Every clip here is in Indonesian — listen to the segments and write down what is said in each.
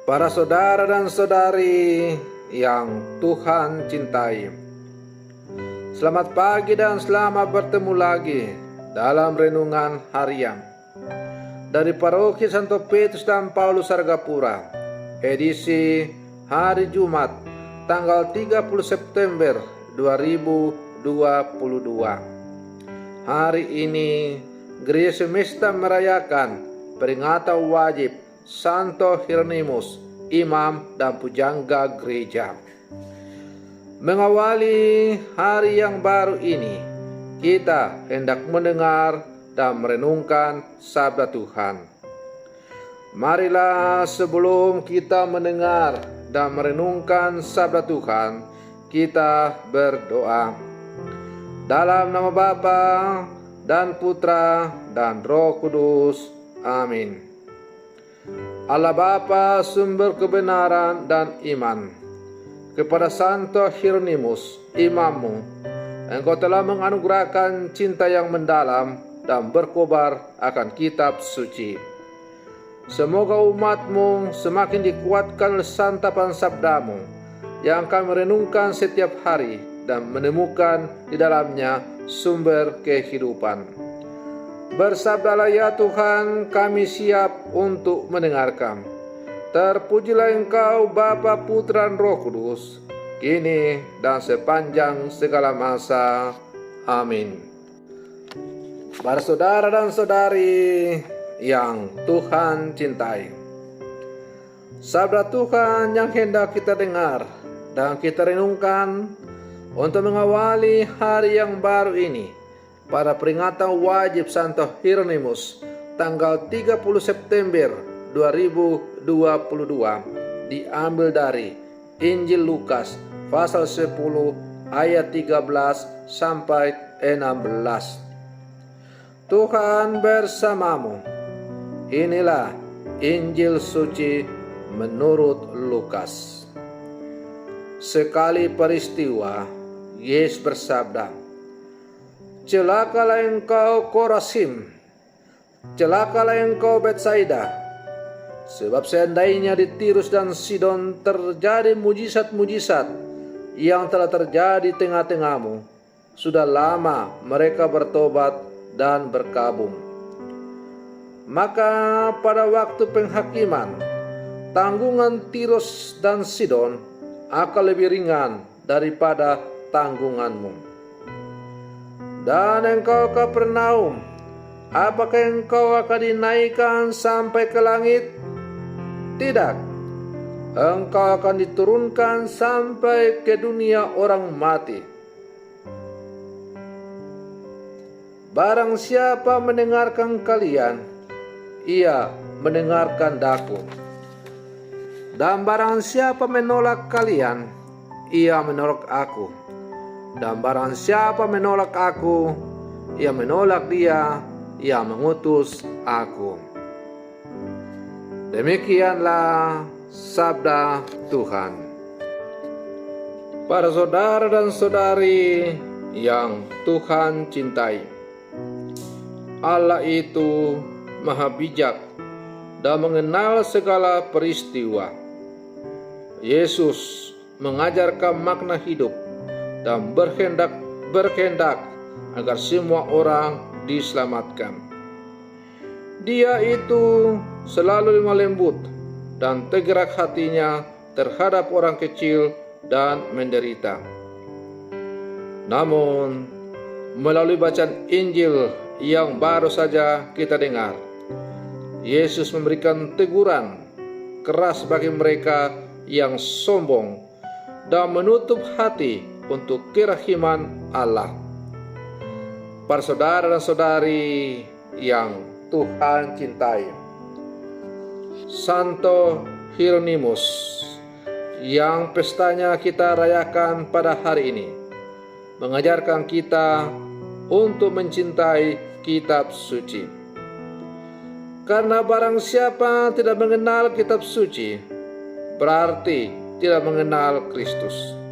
Para saudara dan saudari yang Tuhan cintai, selamat pagi dan selamat bertemu lagi dalam renungan harian dari Paroki Santo Petrus dan Paulus Sargapura, edisi hari Jumat tanggal 30 September 2022. Hari ini Gereja Semesta merayakan peringatan wajib Santo Hieronymus, imam dan pujangga gereja. Mengawali hari yang baru ini, kita hendak mendengar dan merenungkan sabda Tuhan. Marilah sebelum kita mendengar dan merenungkan sabda Tuhan, kita berdoa. Dalam nama Bapa dan Putra dan Roh Kudus. Amin. Allah Bapa, sumber kebenaran dan iman, kepada Santo Hieronymus, imammu, Engkau telah menganugerahkan cinta yang mendalam dan berkobar akan kitab suci. Semoga umatmu semakin dikuatkan oleh santapan sabdamu yang kami renungkan setiap hari dan menemukan di dalamnya sumber kehidupan. Bersabdalah ya Tuhan, kami siap untuk mendengarkan. Terpujilah Engkau Bapa, Putra dan Roh Kudus, kini dan sepanjang segala masa. Amin. Para saudara dan saudari yang Tuhan cintai, sabda Tuhan yang hendak kita dengar dan kita renungkan untuk mengawali hari yang baru ini pada peringatan wajib Santo Hieronymus tanggal 30 September 2022 diambil dari Injil Lukas pasal 10 ayat 13 sampai 16. Tuhan bersamamu. Inilah Injil suci menurut Lukas. Sekali peristiwa, Yesus bersabda, "Celakalah engkau Korazim, celakalah engkau Betsaida, sebab seandainya di Tirus dan Sidon terjadi mujizat-mujizat yang telah terjadi di tengah-tengahmu, sudah lama mereka bertobat dan berkabung. Maka pada waktu penghakiman, tanggungan Tirus dan Sidon akan lebih ringan daripada tanggunganmu. Dan engkau Kapernaum, apakah engkau akan dinaikkan sampai ke langit? Tidak, engkau akan diturunkan sampai ke dunia orang mati. Barang siapa mendengarkan kalian, ia mendengarkan Daku. Dan barang siapa menolak kalian, ia menolak Aku. Dan barang siapa menolak Aku, ia menolak Dia yang mengutus Aku." Demikianlah sabda Tuhan. Para saudara dan saudari yang Tuhan cintai, Allah itu maha bijak dan mengenal segala peristiwa. Yesus mengajarkan makna hidup dan berkehendak agar semua orang diselamatkan. Dia itu selalu lemah lembut dan tergerak hatinya terhadap orang kecil dan menderita. Namun, melalui bacaan Injil yang baru saja kita dengar, Yesus memberikan teguran keras bagi mereka yang sombong dan menutup hati untuk kerahiman Allah. Para saudara dan saudari yang Tuhan cintai, Santo Hieronymus yang pestanya kita rayakan pada hari ini mengajarkan kita untuk mencintai kitab suci. Karena barang siapa tidak mengenal kitab suci, berarti tidak mengenal Kristus.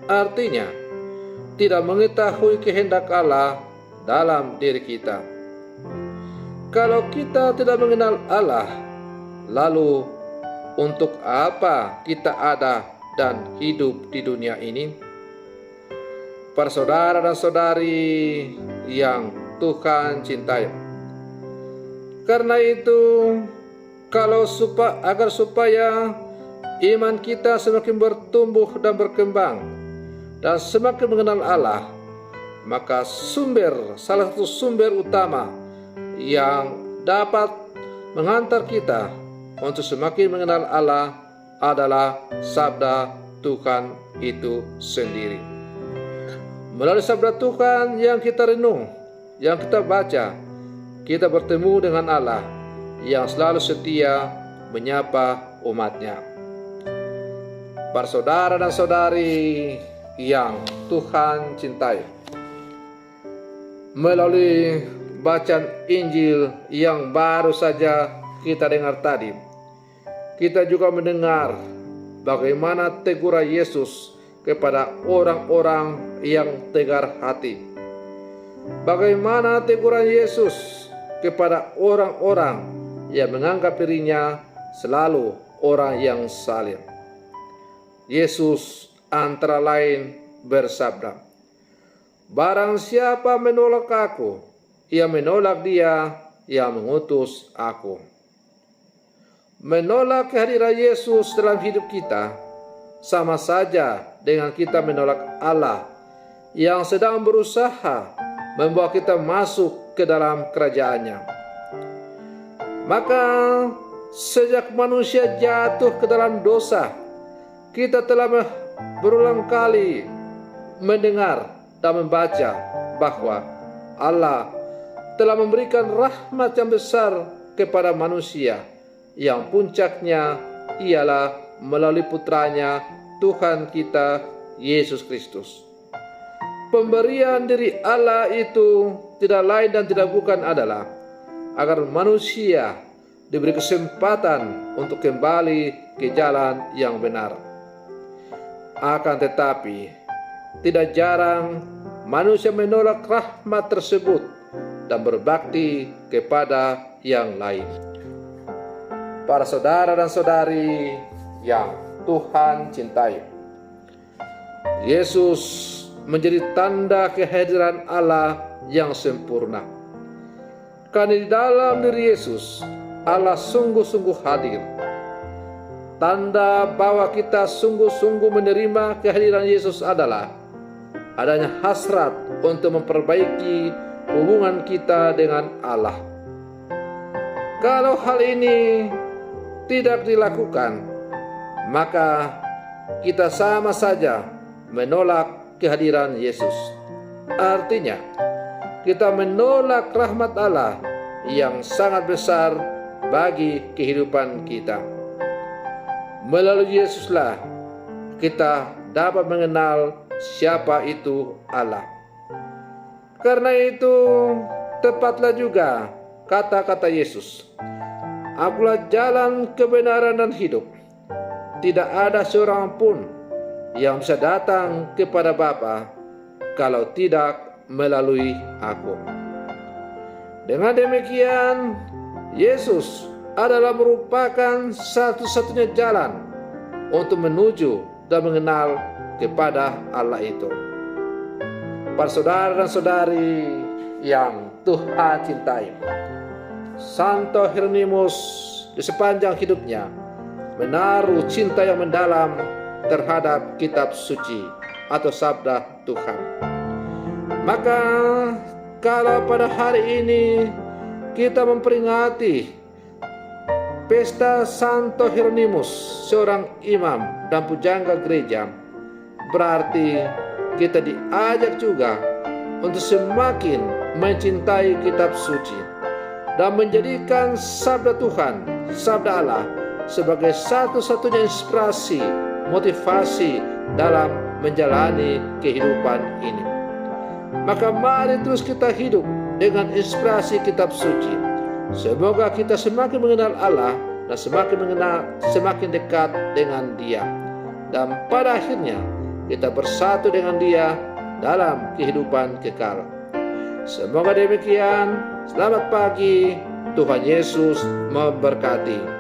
Artinya, tidak mengetahui kehendak Allah dalam diri kita. Kalau kita tidak mengenal Allah, lalu untuk apa kita ada dan hidup di dunia ini? Para saudara dan saudari yang Tuhan cintai, karena itu agar supaya iman kita semakin bertumbuh dan berkembang dan semakin mengenal Allah, maka salah satu sumber utama yang dapat mengantar kita untuk semakin mengenal Allah adalah sabda Tuhan itu sendiri. Melalui sabda Tuhan yang kita renung, yang kita baca, kita bertemu dengan Allah yang selalu setia menyapa umatnya. Para saudara dan saudari yang Tuhan cintai, melalui bacaan Injil yang baru saja kita dengar tadi, kita juga mendengar bagaimana teguran Yesus kepada orang-orang yang tegar hati. Bagaimana teguran Yesus kepada orang-orang yang menganggap dirinya selalu orang yang zalim. Yesus antara lain bersabda, "Barang siapa menolak aku, ia menolak Dia yang mengutus aku." Menolak kehadiran Yesus dalam hidup kita sama saja dengan kita menolak Allah yang sedang berusaha membawa kita masuk ke dalam kerajaan-Nya. Maka sejak manusia jatuh ke dalam dosa, kita telah berulang kali mendengar dan membaca bahwa Allah telah memberikan rahmat yang besar kepada manusia, yang puncaknya ialah melalui putranya Tuhan kita Yesus Kristus. Pemberian diri Allah itu tidak lain dan tidak bukan adalah agar manusia diberi kesempatan untuk kembali ke jalan yang benar. Akan tetapi, tidak jarang manusia menolak rahmat tersebut dan berbakti kepada yang lain. Para saudara dan saudari yang Tuhan cintai, Yesus menjadi tanda kehadiran Allah yang sempurna. Karena di dalam diri Yesus, Allah sungguh-sungguh hadir. Tanda bahwa kita sungguh-sungguh menerima kehadiran Yesus adalah adanya hasrat untuk memperbaiki hubungan kita dengan Allah. Kalau hal ini tidak dilakukan, maka kita sama saja menolak kehadiran Yesus. Artinya, kita menolak rahmat Allah yang sangat besar bagi kehidupan kita. Melalui Yesuslah kita dapat mengenal siapa itu Allah. Karena itu, tepatlah juga kata-kata Yesus, "Akulah jalan, kebenaran, dan hidup. Tidak ada seorang pun yang bisa datang kepada Bapa kalau tidak melalui aku." Dengan demikian, Yesus adalah merupakan satu-satunya jalan untuk menuju dan mengenal kepada Allah itu. Para saudara dan saudari yang Tuhan cintai, Santo Hieronymus di sepanjang hidupnya menaruh cinta yang mendalam terhadap kitab suci atau sabda Tuhan. Maka kalau pada hari ini kita memperingati pesta Santo Hieronymus, seorang imam dan pujangga gereja, berarti kita diajak juga untuk semakin mencintai kitab suci dan menjadikan sabda Tuhan, sabda Allah, sebagai satu-satunya inspirasi, motivasi dalam menjalani kehidupan ini. Maka mari terus kita hidup dengan inspirasi kitab suci. Semoga kita semakin mengenal Allah dan semakin dekat dengan Dia. Dan pada akhirnya kita bersatu dengan Dia dalam kehidupan kekal. Semoga demikian. Selamat pagi. Tuhan Yesus memberkati.